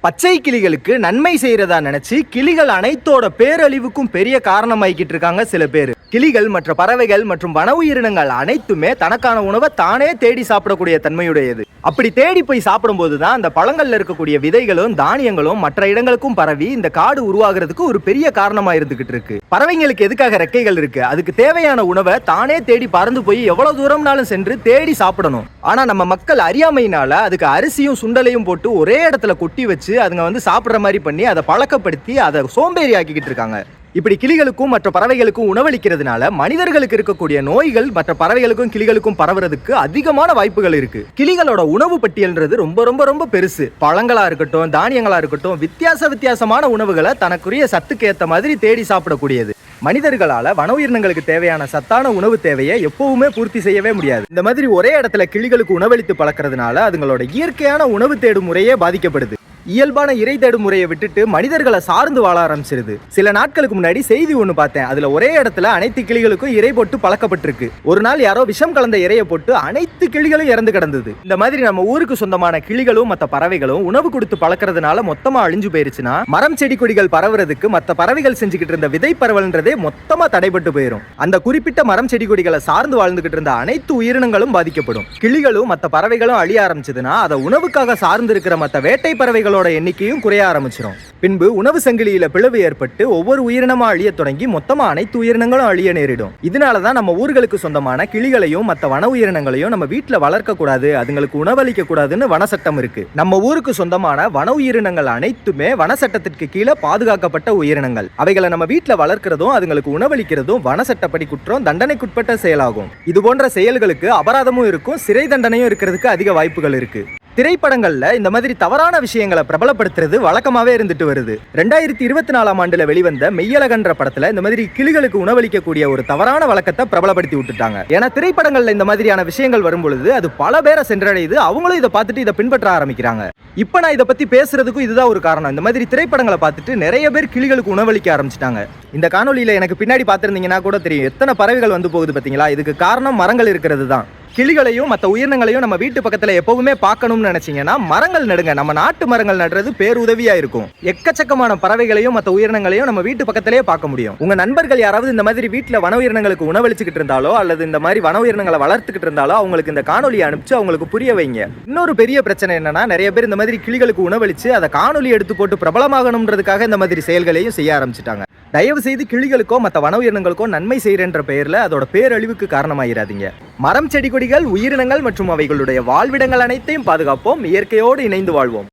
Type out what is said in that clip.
பச்சை கிளிகளுக்கு நன்மை செய்யறதா நினைச்சு கிளிகள் அனைத்தோட பேரழிவுக்கும் பெரிய காரணமாக்கிட்டு இருக்காங்க சில பேர். கிளிகள் மற்ற பறவைகள் மற்றும் வன உயிரினங்கள் அனைத்துமே தனக்கான உணவை தானே தேடி சாப்பிடக்கூடிய தன்மையுடையது. அப்படி தேடி போய் சாப்பிடும் போதுதான் அந்த பழங்கள்ல இருக்கக்கூடிய விதைகளும் தானியங்களும் மற்ற இடங்களுக்கும் பரவி இந்த காடு உருவாகிறதுக்கு ஒரு பெரிய காரணமா இருந்துகிட்டு இருக்கு. பறவைங்களுக்கு எதுக்காக ரெக்கைகள் இருக்கு? அதுக்கு தேவையான உணவை தானே தேடி பறந்து போய் எவ்வளவு தூரம்னாலும் சென்று தேடி சாப்பிடணும். ஆனா நம்ம மக்கள் அறியாமையினால அதுக்கு அரிசியும் சுண்டலையும் போட்டு ஒரே இடத்துல கொட்டி வச்சு அதுங்க சாப்பிடுற மாதிரி பண்ணி அதை பழக்கப்படுத்தி அதை சோம்பேறி ஆக்கிக்கிட்டு இருக்காங்க. இப்படி கிளிகளுக்கும் மற்ற பறவைகளுக்கும் உணவளிக்கிறதுனால மனிதர்களுக்கு இருக்கக்கூடிய நோய்கள் மற்ற பறவைகளுக்கும் கிளிகளுக்கும் பரவுறதுக்கு அதிகமான வாய்ப்புகள் இருக்கு. கிளிகளோட உணவு பட்டியல்ன்றது ரொம்ப ரொம்ப ரொம்ப பெருசு. பழங்களா இருக்கட்டும், தானியங்களா இருக்கட்டும், வித்தியாசமான உணவுகளை தனக்குரிய சத்துக்கு ஏத்த மாதிரி தேடி சாப்பிடக்கூடியது. மனிதர்களால வன உயிரினங்களுக்கு தேவையான சத்தான உணவு தேவையை எப்பவுமே பூர்த்தி செய்யவே முடியாது. இந்த மாதிரி ஒரே இடத்துல கிளிகளுக்கு உணவளித்து பழக்கிறதுனால அதுங்களோட இயற்கையான உணவு தேடும் முறையே பாதிக்கப்படுது. இயல்பான இறை தேடும் முறையை விட்டுட்டு மனிதர்களை சார்ந்து வாழ ஆரம்பிச்சிருது. சில நாட்களுக்கு முன்னாடி செய்தி ஒண்ணு பார்த்தேன். அதுல ஒரே இடத்துல அனைத்து கிளிகளுக்கும் இறை போட்டு பழக்கப்பட்டிருக்கு. ஒரு நாள் யாரோ விஷம் கலந்த இறையை போட்டு அனைத்து கிளிகளும் இறந்து கிடந்தது. இந்த மாதிரி நம்ம ஊருக்கு சொந்தமான கிளிகளும் மற்ற பறவைகளும் உணவு கொடுத்து பழக்கிறதுனால மொத்தமா அழிஞ்சு போயிருச்சுன்னா மரம் செடி கொடிகள் பரவுறதுக்கு மற்ற பறவைகள் செஞ்சுக்கிட்டு இருந்த விதை பரவல்ன்றதே மொத்தமா தடைபட்டு போயிடும். அந்த குறிப்பிட்ட மரம் செடி கொடிகளை சார்ந்து வாழ்ந்துகிட்டு இருந்த அனைத்து உயிரினங்களும் பாதிக்கப்படும். கிளிகளும் மற்ற பறவைகளும் அழிய ஆரம்பிச்சதுன்னா அதை உணவுக்காக சார்ந்து இருக்கிற மற்ற வேட்டை பறவைகளோட எண்ணிக்கையும் குறைய ஆரம்பிச்சிடும். பின்பு உணவு சங்கிலியில பிளவு ஏற்பட்டு ஒவ்வொரு உயிரினமா அழிய தொடங்கி மொத்தமா அனைத்து உயிரினங்களும் அழிய நேரிடும். இதனாலதான் நம்ம ஊர்களுக்கு சொந்தமான கிளிகளையும் மற்ற வன உயிரினங்களையும் நம்ம வீட்டுல வளர்க்க கூடாது, அதுங்களுக்கு உணவளிக்க கூடாதுன்னு வன சட்டம் இருக்கு. நம்ம ஊருக்கு சொந்தமான வன உயிரினங்கள் அனைத்துமே வன சட்டத்திற்கு கீழே பாதுகாக்கப்பட்ட உயிரினங்கள். அவைகளை நம்ம வீட்டுல வளர்க்கிறதும் அதுங்களுக்கு உணவளிக்கிறதும் வன சட்டப்படி குற்றம், தண்டனைக்குட்பட்ட செயலாகும். இது போன்ற செயல்களுக்கு அபராதமும் இருக்கும், சிறை தண்டனையும் இருக்கிறதுக்கு அதிக வாய்ப்புகள் இருக்கு. திரைப்படங்கள்ல இந்த மாதிரி தவறான விஷயங்களை பிரபலப்படுத்துறது வழக்கமாவே இருந்துட்டு வருது. 2024 ஆண்டுல வெளிவந்த மெய்யழகன்ற படத்துல இந்த மாதிரி கிளிகளுக்கு உணவளிக்கக்கூடிய ஒரு தவறான வழக்கத்தை பிரபலப்படுத்தி விட்டுட்டாங்க. ஏன்னா திரைப்படங்கள்ல இந்த மாதிரியான விஷயங்கள் வரும்பொழுது அது பல பேரை சென்றடையுது. அவங்களும் இதை பார்த்துட்டு இதை பின்பற்ற ஆரம்பிக்கிறாங்க. இப்ப நான் இதை பத்தி பேசுறதுக்கும் இதுதான் ஒரு காரணம். இந்த மாதிரி திரைப்படங்களை பார்த்துட்டு நிறைய பேர் கிளிகளுக்கு உணவளிக்க ஆரம்பிச்சிட்டாங்க. இந்த காணொலியில எனக்கு பின்னாடி பார்த்திருந்தீங்கன்னா கூட தெரியும் எத்தனை பறவைகள் வந்து போகுது பாத்தீங்களா? இதுக்கு காரணம் மரங்கள் இருக்கிறது தான். கிளிகளையும் மற்ற உயிரினங்களையும் நம்ம வீட்டு பக்கத்துல எப்பவுமே பார்க்கணும்னு நினைச்சீங்கன்னா மரங்கள் நடுங்க. நம்ம நாட்டு மரங்கள் நடுறது பேருதவியா இருக்கும். எக்கச்சக்கமான பறவைகளையும் மற்ற உயிரினங்களையும் நம்ம வீட்டு பக்கத்திலேயே பார்க்க முடியும். உங்க நண்பர்கள் யாராவது இந்த மாதிரி வீட்டுல வன உயிரினங்களுக்கு உணவளிச்சுக்கிட்டு இருந்தாலோ அல்லது இந்த மாதிரி வன உயிரினங்களை வளர்த்துக்கிட்டு இருந்தாலோ அவங்களுக்கு இந்த காணொலியை அனுப்பிச்சு அவங்களுக்கு புரிய வைங்க. இன்னொரு பெரிய பிரச்சனை என்னன்னா, நிறைய பேர் இந்த மாதிரி கிளிகளுக்கு உணவளிச்சு அதை காணொலி எடுத்து போட்டு பிரபலமாகணும்ன்றதுக்காக இந்த மாதிரி செயல்களையும் செய்ய ஆரம்பிச்சுட்டாங்க. தயவு செய்து கிளிகளுக்கோ மற்ற வன உயிரினங்களுக்கோ நன்மை செய்யறன்ற பெயர்ல அதோட பேரழிவுக்கு காரணமாயிராதீங்க. மரம் செடி கொடிகள் உயிரினங்கள் மற்றும் அவைகளுடைய வாழ்விடங்கள் அனைத்தையும் பாதுகாப்போம். இயற்கையோடு இணைந்து வாழ்வோம்.